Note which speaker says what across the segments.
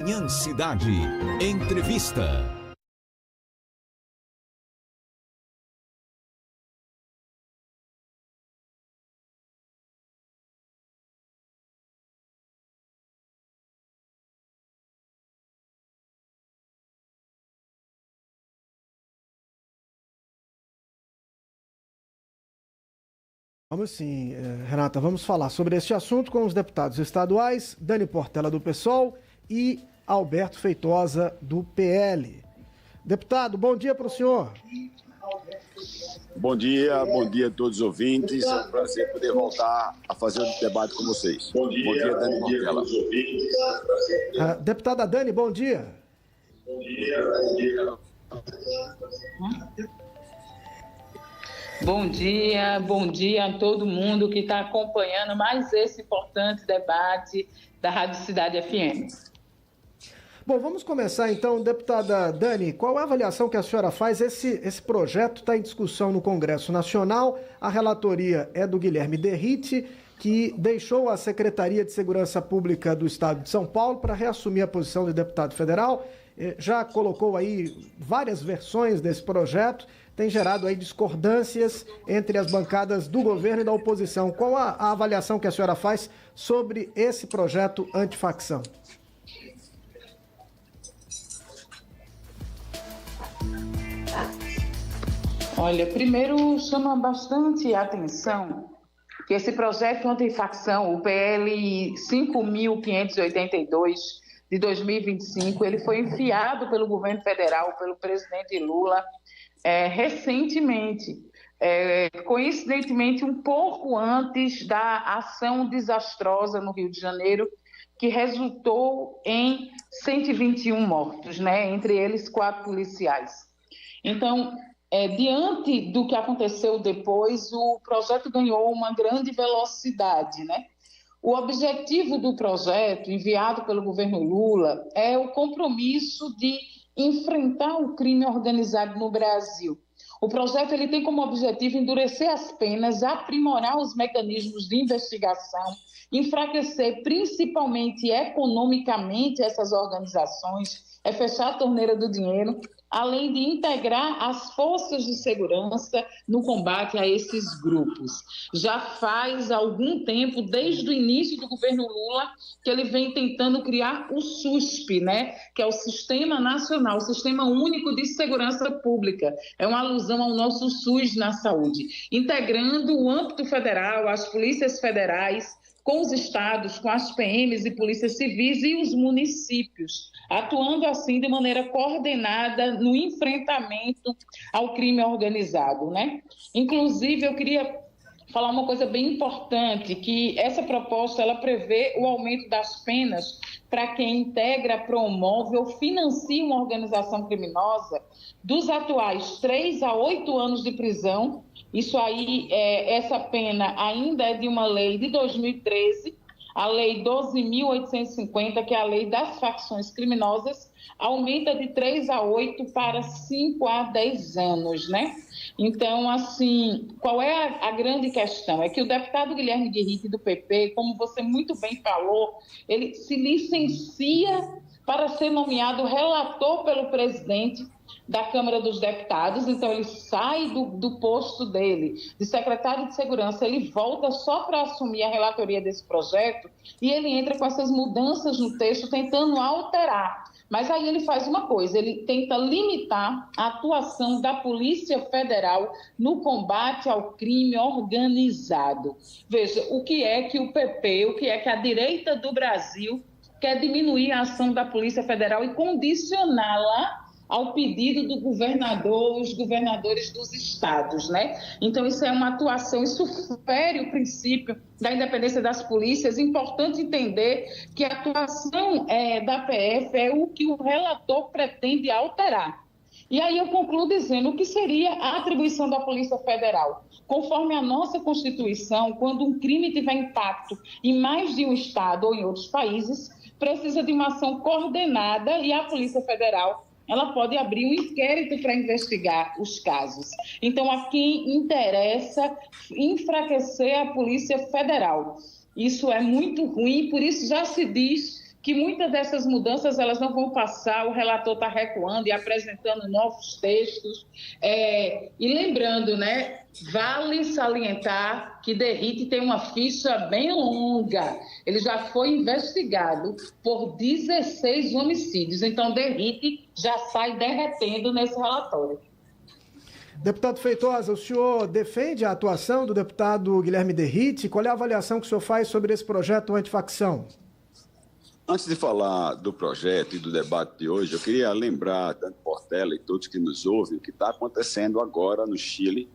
Speaker 1: Manhã Cidade. Entrevista.
Speaker 2: Vamos sim, Renata, vamos falar sobre este assunto com os deputados estaduais, Dani Portela do PSOL e Alberto Feitosa do PL. Deputado, bom dia para o senhor.
Speaker 3: Bom dia a todos os ouvintes. É um prazer poder voltar a fazer o debate com vocês. Bom dia, Dani Portela.
Speaker 2: Deputada Dani, bom dia.
Speaker 4: Bom dia. Bom dia a todo mundo que está acompanhando mais esse importante debate da Rádio Cidade FM.
Speaker 2: Bom, vamos começar então, deputada Dani, qual é a avaliação que a senhora faz? Esse projeto está em discussão no Congresso Nacional, a relatoria é do Guilherme Derrite, que deixou a Secretaria de Segurança Pública do Estado de São Paulo para reassumir a posição de deputado federal, já colocou aí várias versões desse projeto, tem gerado aí discordâncias entre as bancadas do governo e da oposição. Qual a avaliação que a senhora faz sobre esse projeto antifacção?
Speaker 4: Olha, primeiro chama bastante atenção que esse projeto antifacção, o PL 5.582 de 2025, ele foi enviado pelo governo federal, pelo presidente Lula, recentemente, coincidentemente um pouco antes da ação desastrosa no Rio de Janeiro, que resultou em 121 mortos, né? Entre eles 4 policiais. Então, diante do que aconteceu depois, o projeto ganhou uma grande velocidade, né? O objetivo do projeto, enviado pelo governo Lula, é o compromisso de enfrentar o crime organizado no Brasil. O projeto ele tem como objetivo endurecer as penas, aprimorar os mecanismos de investigação, enfraquecer principalmente economicamente essas organizações, fechar a torneira do dinheiro, além de integrar as forças de segurança no combate a esses grupos. Já faz algum tempo, desde o início do governo Lula, que ele vem tentando criar o SUSP, né? Que é o Sistema Nacional, o Sistema Único de Segurança Pública. É uma alusão ao nosso SUS na saúde, integrando o âmbito federal, as polícias federais, com os estados, com as PMs e polícias civis e os municípios, atuando assim de maneira coordenada no enfrentamento ao crime organizado, né? Inclusive, eu queria falar uma coisa bem importante, que essa proposta ela prevê o aumento das penas para quem integra, promove ou financia uma organização criminosa dos atuais 3 a 8 anos de prisão. Isso aí, essa pena ainda é de uma lei de 2013, a lei 12.850, que é a lei das facções criminosas, aumenta de 3 a 8 para 5 a 10 anos, né? Então, assim, qual é a grande questão? É que o deputado Guilherme Derrite, do PP, como você muito bem falou, ele se licencia para ser nomeado relator pelo presidente da Câmara dos Deputados. Então ele sai do posto dele, de secretário de Segurança, ele volta só para assumir a relatoria desse projeto e ele entra com essas mudanças no texto, tentando alterar. Mas aí ele faz uma coisa, ele tenta limitar a atuação da Polícia Federal no combate ao crime organizado. Veja, o que é que o PP, o que é que a direita do Brasil quer diminuir a ação da Polícia Federal e condicioná-la ao pedido do governador, os governadores dos estados, né? Então, isso é uma atuação, isso fere o princípio da independência das polícias. É importante entender que a atuação da PF é o que o relator pretende alterar. E aí eu concluo dizendo o que seria a atribuição da Polícia Federal. Conforme a nossa Constituição, quando um crime tiver impacto em mais de um estado ou em outros países, precisa de uma ação coordenada e a Polícia Federal ela pode abrir um inquérito para investigar os casos. Então, a quem interessa enfraquecer a Polícia Federal. Isso é muito ruim, por isso já se diz que muitas dessas mudanças elas não vão passar, o relator está recuando e apresentando novos textos. E lembrando, né, vale salientar que Derrite tem uma ficha bem longa. Ele já foi investigado por 16 homicídios. Então, Derrite já sai derretendo nesse relatório.
Speaker 2: Deputado Feitosa, o senhor defende a atuação do deputado Guilherme Derrite? Qual é a avaliação que o senhor faz sobre esse projeto antifacção?
Speaker 3: Antes de falar do projeto e do debate de hoje, eu queria lembrar, Dani Portela e todos que nos ouvem, o que está acontecendo agora no Chile,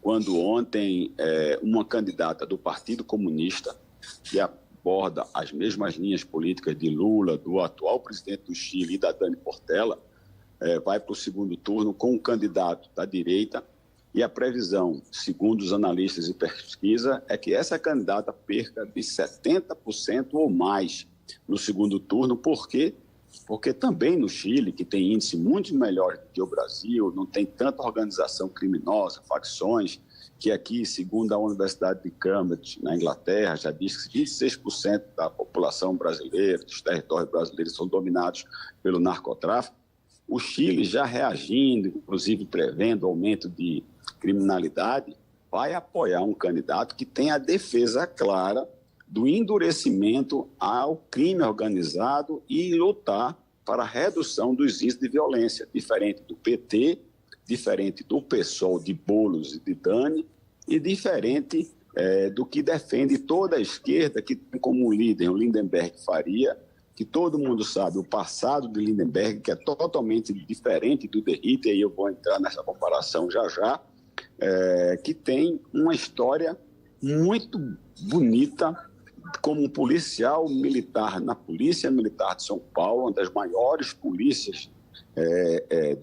Speaker 3: quando ontem uma candidata do Partido Comunista, que aborda as mesmas linhas políticas de Lula, do atual presidente do Chile e da Dani Portela, vai para o segundo turno com um candidato da direita, e a previsão, segundo os analistas de pesquisa, é que essa candidata perca de 70% ou mais no segundo turno. Por quê? Porque também no Chile, que tem índice muito melhor que o Brasil, não tem tanta organização criminosa, facções, que aqui, segundo a Universidade de Cambridge, na Inglaterra, já diz que 26% da população brasileira, dos territórios brasileiros, são dominados pelo narcotráfico. O Chile, já reagindo, inclusive prevendo aumento de criminalidade, vai apoiar um candidato que tem a defesa clara do endurecimento ao crime organizado e lutar para a redução dos índices de violência, diferente do PT, diferente do PSOL de Boulos e de Dani, e diferente do que defende toda a esquerda, que tem como líder o Lindenberg Faria, que todo mundo sabe o passado de Lindenberg, que é totalmente diferente do Derrite, e aí eu vou entrar nessa comparação já, que tem uma história muito bonita como um policial militar na Polícia Militar de São Paulo, uma das maiores polícias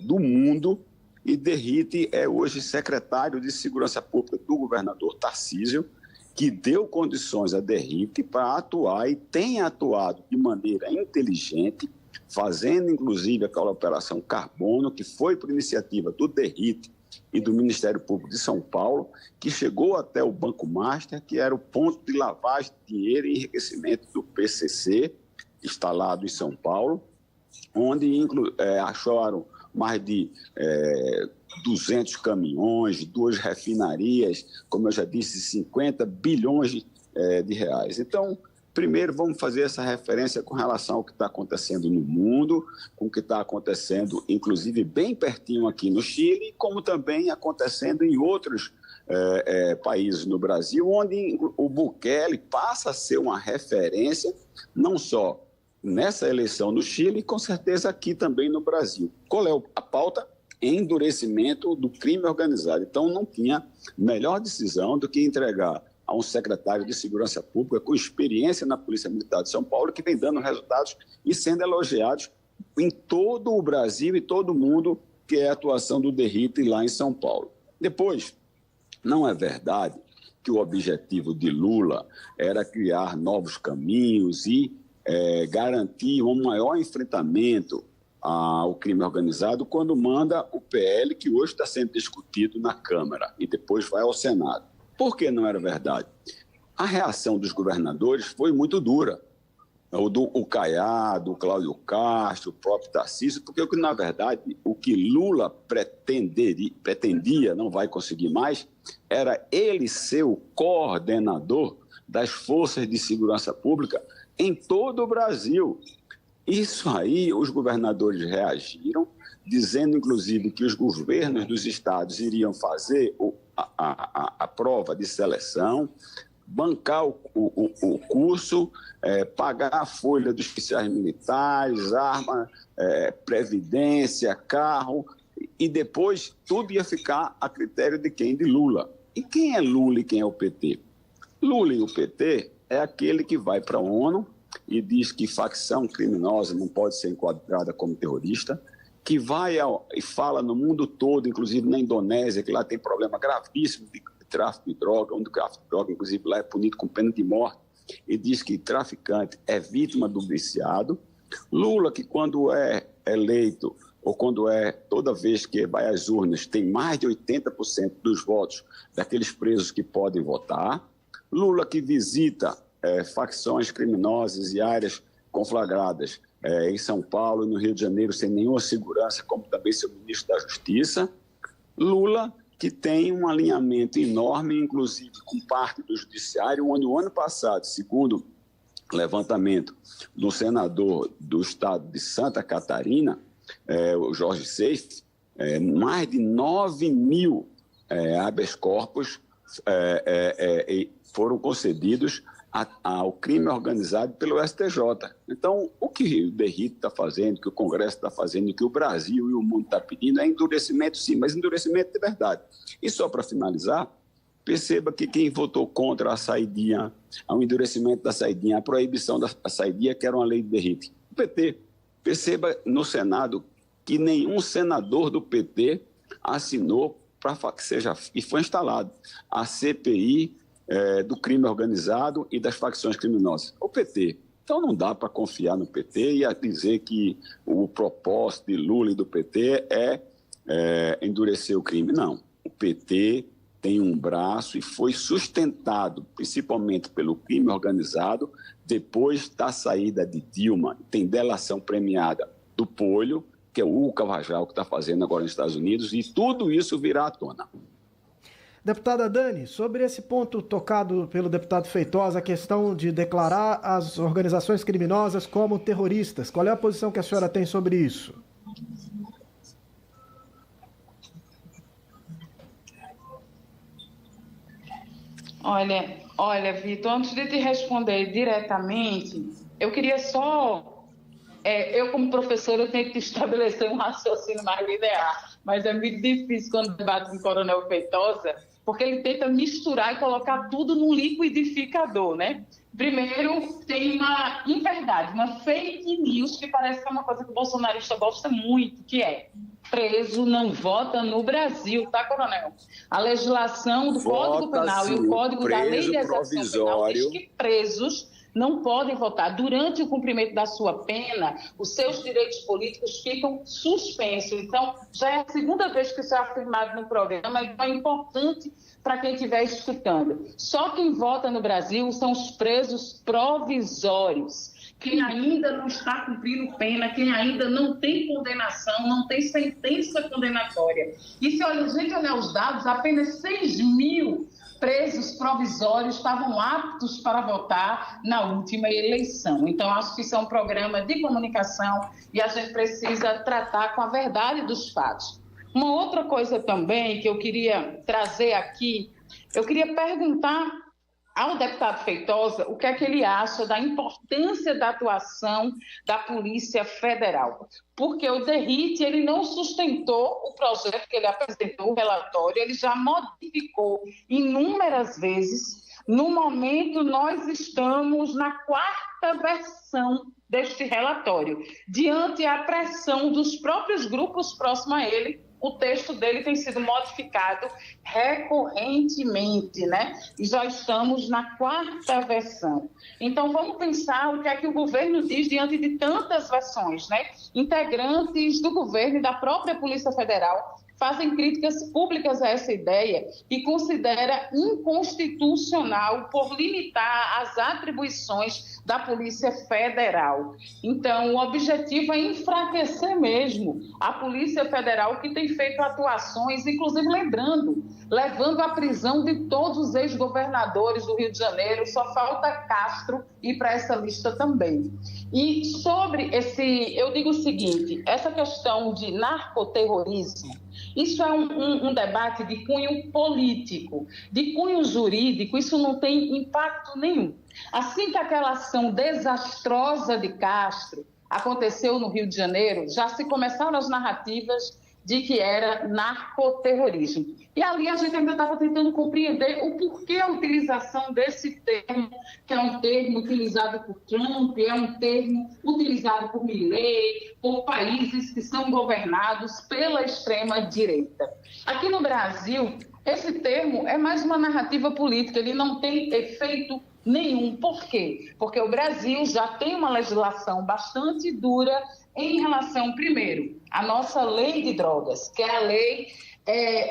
Speaker 3: do mundo, e Derrite é hoje secretário de Segurança Pública do governador Tarcísio, que deu condições a Derrite para atuar e tem atuado de maneira inteligente, fazendo inclusive aquela Operação Carbono, que foi por iniciativa do Derrite e do Ministério Público de São Paulo, que chegou até o Banco Master, que era o ponto de lavagem de dinheiro e enriquecimento do PCC, instalado em São Paulo, onde acharam mais de 200 caminhões, 2 refinarias, como eu já disse, 50 bilhões de reais. Então, primeiro vamos fazer essa referência com relação ao que está acontecendo no mundo, com o que está acontecendo, inclusive, bem pertinho aqui no Chile, como também acontecendo em outros países no Brasil, onde o Bukele passa a ser uma referência, não só nessa eleição no Chile, com certeza aqui também no Brasil. Qual é a pauta? Endurecimento do crime organizado. Então, não tinha melhor decisão do que entregar a um secretário de Segurança Pública com experiência na Polícia Militar de São Paulo, que vem dando resultados e sendo elogiados em todo o Brasil e todo o mundo, que é a atuação do Derrite lá em São Paulo. Depois, não é verdade que o objetivo de Lula era criar novos caminhos e garantir um maior enfrentamento ao crime organizado quando manda o PL, que hoje está sendo discutido na Câmara e depois vai ao Senado. Por que não era verdade? A reação dos governadores foi muito dura. O Caiado, o Cláudio Castro, o próprio Tarcísio, porque, na verdade, o que Lula pretendia, não vai conseguir mais, era ele ser o coordenador das forças de segurança pública em todo o Brasil. Isso aí, os governadores reagiram, dizendo, inclusive, que os governos dos estados iriam fazer a prova de seleção, bancar o curso, pagar a folha dos oficiais militares, arma, previdência, carro, e depois tudo ia ficar a critério de quem? De Lula. E quem é Lula e quem é o PT? Lula e o PT é aquele que vai para a ONU e diz que facção criminosa não pode ser enquadrada como terrorista, que vai e fala no mundo todo, inclusive na Indonésia, que lá tem problema gravíssimo de tráfico de droga, onde o tráfico de droga, inclusive, lá é punido com pena de morte, e diz que traficante é vítima do viciado. Lula, que quando é eleito, ou toda vez que vai às urnas, tem mais de 80% dos votos daqueles presos que podem votar. Lula, que visita facções criminosas e áreas conflagradas em São Paulo e no Rio de Janeiro sem nenhuma segurança, como também seu ministro da Justiça. Lula, que tem um alinhamento enorme, inclusive com parte do Judiciário, onde o ano passado, segundo levantamento do senador do estado de Santa Catarina, o Jorge Seixas, mais de 9 mil habeas corpus foram concedidos ao crime organizado pelo STJ. Então, o que o DERRIT está fazendo, o que o Congresso está fazendo, o que o Brasil e o mundo estão pedindo é endurecimento, sim, mas endurecimento de verdade. E só para finalizar, perceba que quem votou contra a saidinha, o endurecimento da saidinha, a proibição da saidinha, que era uma lei de DERRIT, o PT. Perceba no Senado que nenhum senador do PT assinou para que seja, e foi instalado a CPI do crime organizado e das facções criminosas. O PT. Então não dá para confiar no PT e dizer que o propósito de Lula e do PT é endurecer o crime. Não. O PT tem um braço e foi sustentado, principalmente pelo crime organizado, depois da saída de Dilma. Tem delação premiada do Polho, que é o Hugo Carvajal que está fazendo agora nos Estados Unidos, e tudo isso virá à tona.
Speaker 2: Deputada Dani, sobre esse ponto tocado pelo deputado Feitosa, a questão de declarar as organizações criminosas como terroristas, qual é a posição que a senhora tem sobre isso?
Speaker 4: Olha, Vitor, antes de te responder diretamente, eu queria só... eu, como professora, eu tenho que estabelecer um raciocínio mais linear, mas é muito difícil quando debato com o Coronel Feitosa, porque ele tenta misturar e colocar tudo num liquidificador, né? Primeiro, tem uma inverdade, uma fake news, que parece que é uma coisa que o bolsonarista gosta muito, que é: preso não vota no Brasil, tá, Coronel? A legislação do Código Penal e o Código da Lei de Execução Penal diz que presos não podem votar. Durante o cumprimento da sua pena, os seus direitos políticos ficam suspensos. Então, já é a segunda vez que isso é afirmado no programa, então é importante para quem estiver escutando. Só quem vota no Brasil são os presos provisórios. Quem ainda não está cumprindo pena, quem ainda não tem condenação, não tem sentença condenatória. E se a gente olhar os dados, apenas 6 mil presos provisórios estavam aptos para votar na última eleição. Então, acho que isso é um programa de comunicação e a gente precisa tratar com a verdade dos fatos. Uma outra coisa também que eu queria trazer aqui, eu queria perguntar ao deputado Feitosa o que é que ele acha da importância da atuação da Polícia Federal. Porque o DERRIT, ele não sustentou o projeto que ele apresentou, o relatório, ele já modificou inúmeras vezes. No momento, nós estamos na 4ª versão deste relatório. Diante da pressão dos próprios grupos próximos a ele, o texto dele tem sido modificado recorrentemente, né? E já estamos na 4ª versão. Então, vamos pensar o que é que o governo diz diante de tantas versões, né? Integrantes do governo e da própria Polícia Federal fazem críticas públicas a essa ideia e considera inconstitucional por limitar as atribuições da Polícia Federal. Então, o objetivo é enfraquecer mesmo a Polícia Federal, que tem feito atuações, inclusive levando à prisão de todos os ex-governadores do Rio de Janeiro. Só falta Castro ir para essa lista também. E sobre eu digo o seguinte, essa questão de narcoterrorismo, isso é um debate de cunho político, de cunho jurídico, isso não tem impacto nenhum. Assim que aquela ação desastrosa de Castro aconteceu no Rio de Janeiro, já se começaram as narrativas de que era narcoterrorismo. E ali a gente ainda estava tentando compreender o porquê a utilização desse termo, que é um termo utilizado por Trump, é um termo utilizado por Milley, por países que são governados pela extrema-direita. Aqui no Brasil, esse termo é mais uma narrativa política, ele não tem efeito nenhum. Por quê? Porque o Brasil já tem uma legislação bastante dura em relação, primeiro, à nossa lei de drogas, que é a lei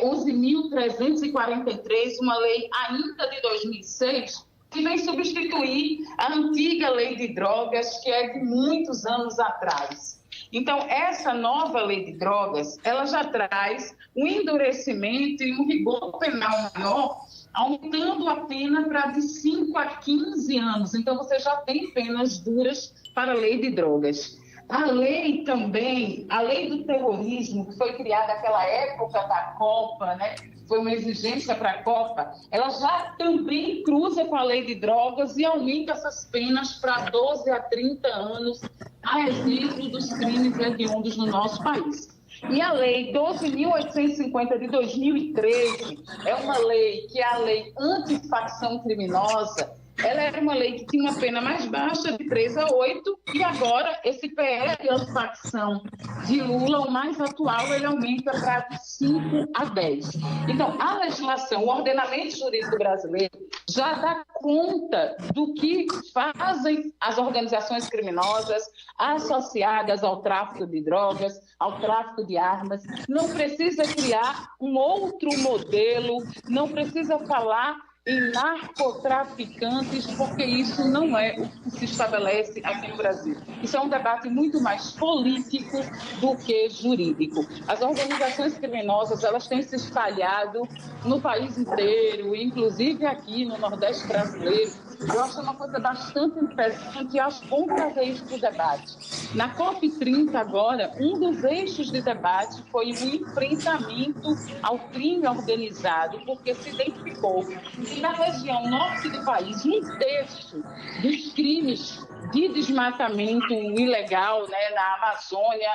Speaker 4: 11.343, uma lei ainda de 2006, que vem substituir a antiga lei de drogas, que é de muitos anos atrás. Então, essa nova lei de drogas, ela já traz um endurecimento e um rigor penal maior, aumentando a pena para de 5 a 15 anos. Então, você já tem penas duras para a lei de drogas. A lei também, a lei do terrorismo, que foi criada naquela época da Copa, né? Foi uma exigência para a Copa, ela já também cruza com a lei de drogas e aumenta essas penas para 12 a 30 anos, a exemplo dos crimes hediondos no nosso país. E a lei 12.850 de 2013 é uma lei que é a lei anti-facção criminosa. Ela era uma lei que tinha uma pena mais baixa, de 3 a 8, e agora esse PL anti-facção de Lula, o mais atual, ele aumenta para de 5 a 10. Então, a legislação, o ordenamento jurídico brasileiro já dá conta do que fazem as organizações criminosas associadas ao tráfico de drogas, ao tráfico de armas. Não precisa criar um outro modelo, não precisa falar em narcotraficantes, porque isso não é o que se estabelece aqui no Brasil. Isso é um debate muito mais político do que jurídico. As organizações criminosas, elas têm se espalhado no país inteiro, inclusive aqui no Nordeste brasileiro. Eu acho uma coisa bastante interessante e acho bom trazer isso para o debate. Na COP30 agora, um dos eixos de debate foi o enfrentamento ao crime organizado, porque se identificou que na região norte do país, um terço dos crimes de desmatamento ilegal, né, na Amazônia,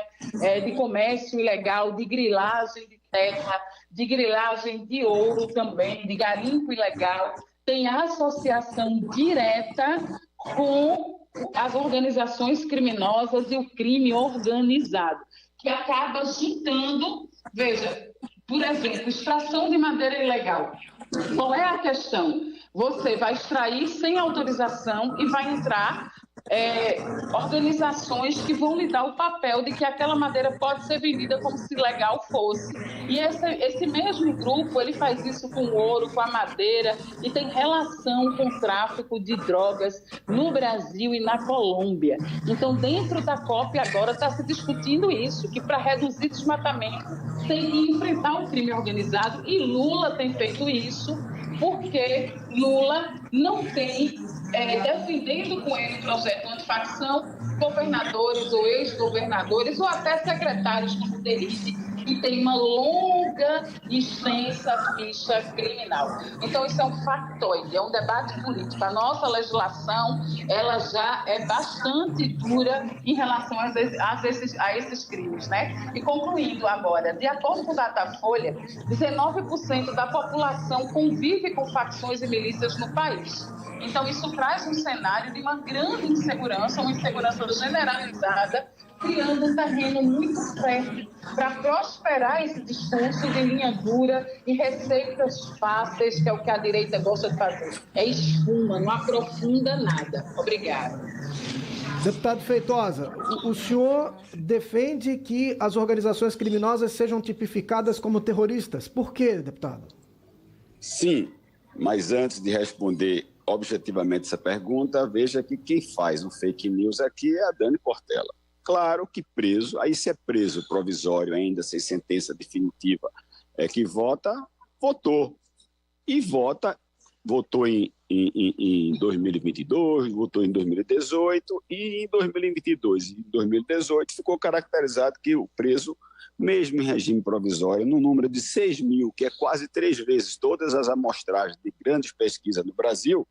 Speaker 4: de comércio ilegal, de grilagem de terra, de grilagem de ouro também, de garimpo ilegal, tem associação direta com as organizações criminosas e o crime organizado, que acaba juntando, veja, por exemplo, extração de madeira ilegal. Qual é a questão? Você vai extrair sem autorização e vai entrar organizações que vão lhe dar o papel de que aquela madeira pode ser vendida como se legal fosse. E esse mesmo grupo, ele faz isso com o ouro, com a madeira, e tem relação com o tráfico de drogas no Brasil e na Colômbia. Então, dentro da COP agora está se discutindo isso, que para reduzir desmatamento tem que enfrentar o crime organizado, e Lula tem feito isso, porque Lula não tem, defendendo com ele o projeto antifacção, governadores ou ex-governadores ou até secretários como Derite, que tem uma longa e extensa ficha criminal. Então, isso é um factoide, é um debate político. A nossa legislação, ela já é bastante dura em relação a esses crimes, né? E concluindo agora, de acordo com o Datafolha, 19% da população convive com facções e milícias no país. Então, isso traz um cenário de uma grande insegurança, uma insegurança generalizada, criando um terreno muito fértil para prosperar esse discurso de linha dura e receitas fáceis, que é o que a direita gosta de fazer. É espuma, não aprofunda nada. Obrigada.
Speaker 2: Deputado Feitosa, o senhor defende que as organizações criminosas sejam tipificadas como terroristas. Por quê, deputado?
Speaker 3: Sim, mas antes de responder objetivamente essa pergunta, veja que quem faz o fake news aqui é a Dani Portela. Claro que preso, aí se é preso provisório ainda, sem sentença definitiva, que vota, votou. E votou em 2022, votou em 2018 e em 2022 e 2018 ficou caracterizado que o preso, mesmo em regime provisório, no número de 6 mil, que é quase 3 vezes todas as amostragens de grandes pesquisas no Brasil,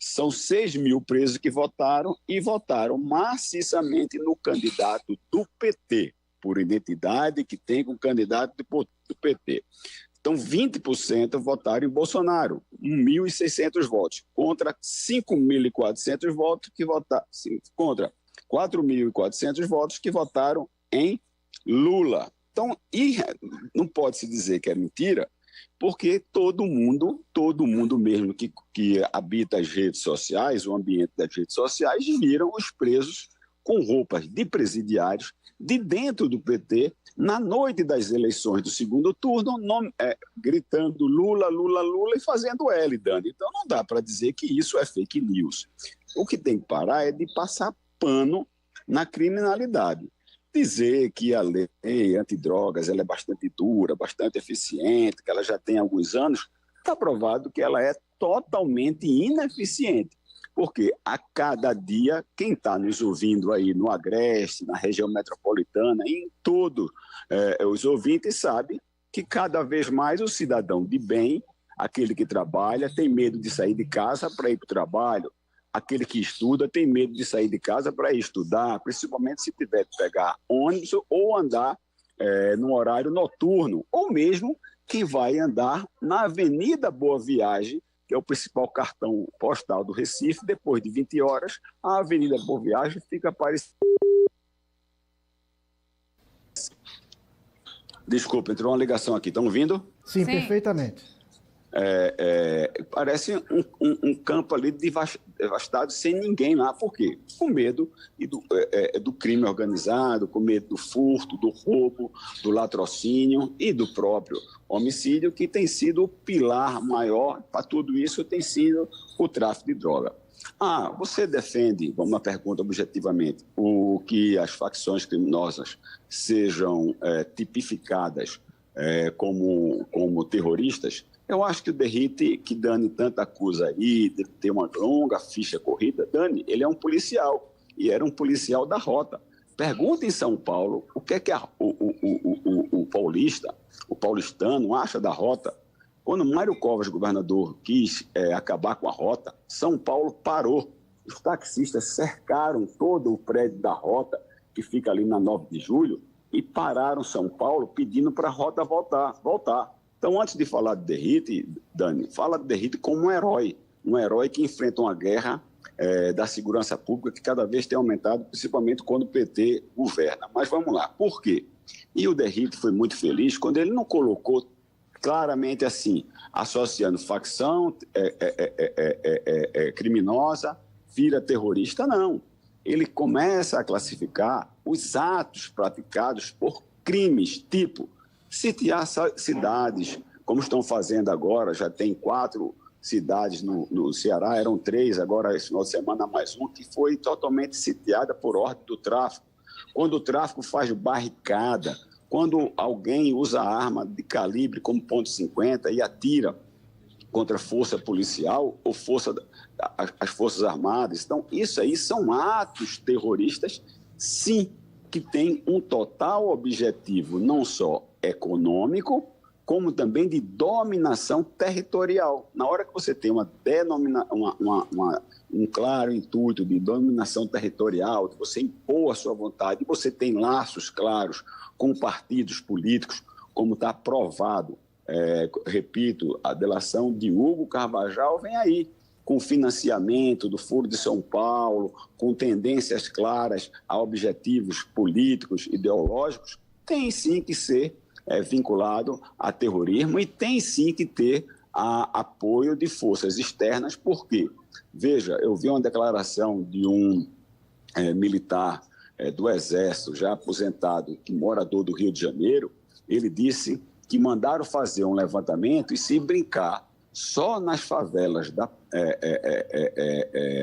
Speaker 3: são 6 mil presos que votaram e votaram maciçamente no candidato do PT, por identidade que tem com o candidato do PT. Então, 20% votaram em Bolsonaro, 1.600 votos, contra 5.400 votos que votaram, contra 4.400 votos que votaram em Lula. Então, não pode se dizer que é mentira, porque todo mundo mesmo que habita as redes sociais, o ambiente das redes sociais, viram os presos com roupas de presidiários de dentro do PT, na noite das eleições do segundo turno, gritando Lula, Lula, Lula e fazendo L, Dani. Então não dá para dizer que isso é fake news. O que tem que parar é de passar pano na criminalidade. Dizer que a lei antidrogas ela é bastante dura, bastante eficiente, que ela já tem alguns anos, está provado que ela é totalmente ineficiente. Porque a cada dia, quem está nos ouvindo aí no Agreste, na região metropolitana, em tudo, os ouvintes sabem que cada vez mais o cidadão de bem, aquele que trabalha, tem medo de sair de casa para ir para o trabalho. Aquele que estuda tem medo de sair de casa para ir estudar, principalmente se tiver que pegar ônibus ou andar no horário noturno, ou mesmo quem vai andar na Avenida Boa Viagem, que é o principal cartão postal do Recife. Depois de 20 horas, a Avenida Boa Viagem fica parecida. Desculpa, entrou uma ligação aqui. Estão ouvindo?
Speaker 2: Sim, perfeitamente.
Speaker 3: Parece um campo ali devastado, sem ninguém lá. Por quê? Com medo do crime organizado, com medo do furto, do roubo, do latrocínio e do próprio homicídio, que tem sido o pilar maior para tudo isso, tem sido o tráfico de droga. Você defende, vamos uma pergunta objetivamente, o que as facções criminosas sejam tipificadas como terroristas? Eu acho que o Derrite, que Dani tanto acusa aí, de ter uma longa ficha corrida, Dani, ele é um policial, e era um policial da rota. Pergunta em São Paulo o que é que o paulistano acha da rota. Quando Mário Covas, governador, quis acabar com a rota, São Paulo parou. Os taxistas cercaram todo o prédio da rota, que fica ali na 9 de julho, e pararam São Paulo pedindo para a rota voltar. Então, antes de falar de Derrite, Dani, fala de Derrite como um herói que enfrenta uma guerra da segurança pública que cada vez tem aumentado, principalmente quando o PT governa. Mas vamos lá, por quê? E o Derrite foi muito feliz quando ele não colocou claramente assim, associando facção criminosa, vira terrorista, não. Ele começa a classificar os atos praticados por crimes, tipo sitiar cidades, como estão fazendo agora, já tem 4 cidades no Ceará, eram 3, agora esse final de semana mais um, que foi totalmente sitiada por ordem do tráfico. Quando o tráfico faz barricada, quando alguém usa arma de calibre como .50 e atira contra a força policial ou as forças armadas. Então, isso aí são atos terroristas, sim, que têm um total objetivo, não só econômico, como também de dominação territorial. Na hora que você tem um claro intuito de dominação territorial, de você impor a sua vontade, você tem laços claros com partidos políticos, como está provado, repito, a delação de Hugo Carvajal vem aí, com financiamento do Foro de São Paulo, com tendências claras a objetivos políticos, ideológicos, tem sim que ser vinculado a terrorismo e tem sim que ter apoio de forças externas. Por quê? Veja, eu vi uma declaração de um militar do Exército, já aposentado, que morador do Rio de Janeiro. Ele disse que mandaram fazer um levantamento e, se brincar, só nas favelas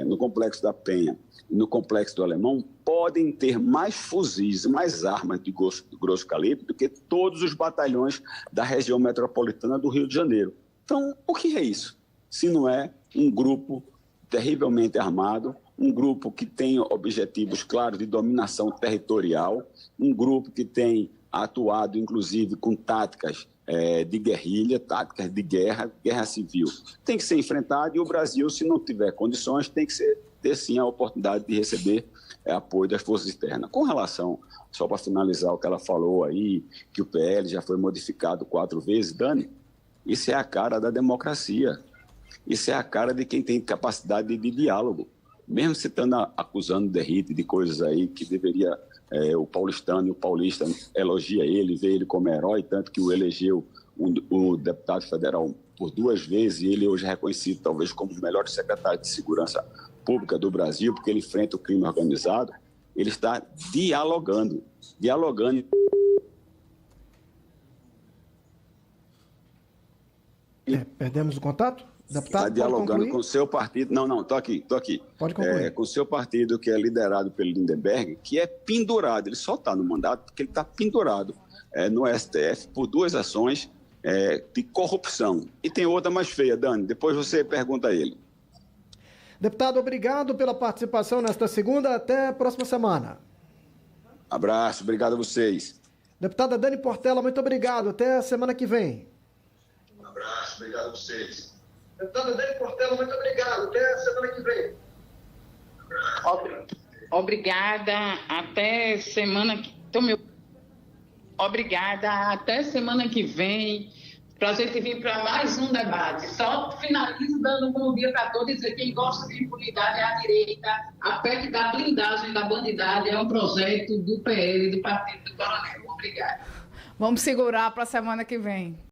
Speaker 3: no Complexo da Penha e no Complexo do Alemão podem ter mais fuzis e mais armas de grosso calibre do que todos os batalhões da região metropolitana do Rio de Janeiro. Então, o que é isso? Se não é um grupo terrivelmente armado, um grupo que tem objetivos claros de dominação territorial, um grupo que tem atuado, inclusive, com táticas de guerrilha, táticas de guerra civil. Tem que ser enfrentado e o Brasil, se não tiver condições, tem que ter sim a oportunidade de receber apoio das forças externas. Com relação, só para finalizar o que ela falou aí, que o PL já foi modificado 4 vezes, Dani, isso é a cara da democracia. Isso é a cara de quem tem capacidade de diálogo. Mesmo você estando acusando o Derrite de coisas aí que deveria... o paulistano e o paulista elogia ele, vê ele como herói, tanto que o elegeu o deputado federal por 2 vezes, e ele hoje é reconhecido talvez como o melhor secretário de Segurança Pública do Brasil, porque ele enfrenta o crime organizado. ele está dialogando.
Speaker 2: Perdemos o contato?
Speaker 3: Está dialogando com o seu partido. Não, estou aqui.
Speaker 2: Pode concluir.
Speaker 3: Com o seu partido, que é liderado pelo Lindenberg, que é pendurado. Ele só está no mandato porque ele está pendurado no STF por 2 ações de corrupção. E tem outra mais feia, Dani. Depois você pergunta a ele.
Speaker 2: Deputado, obrigado pela participação nesta segunda. Até a próxima semana.
Speaker 3: Abraço, obrigado a vocês.
Speaker 2: Deputada Dani Portela, muito obrigado. Até a semana que vem.
Speaker 3: Abraço, obrigado a vocês.
Speaker 2: Deputada Dani Portela, muito obrigado. Até a semana que vem.
Speaker 4: Obrigada. Até semana que... Obrigada. Até semana que vem, para a gente vir para mais um debate. Só finalizo dando um bom dia para todos e dizer que quem gosta de impunidade é a direita. A PEC da blindagem da bandidagem é um projeto do PL, do Partido do Coronel. Obrigada.
Speaker 5: Vamos segurar para a semana que vem.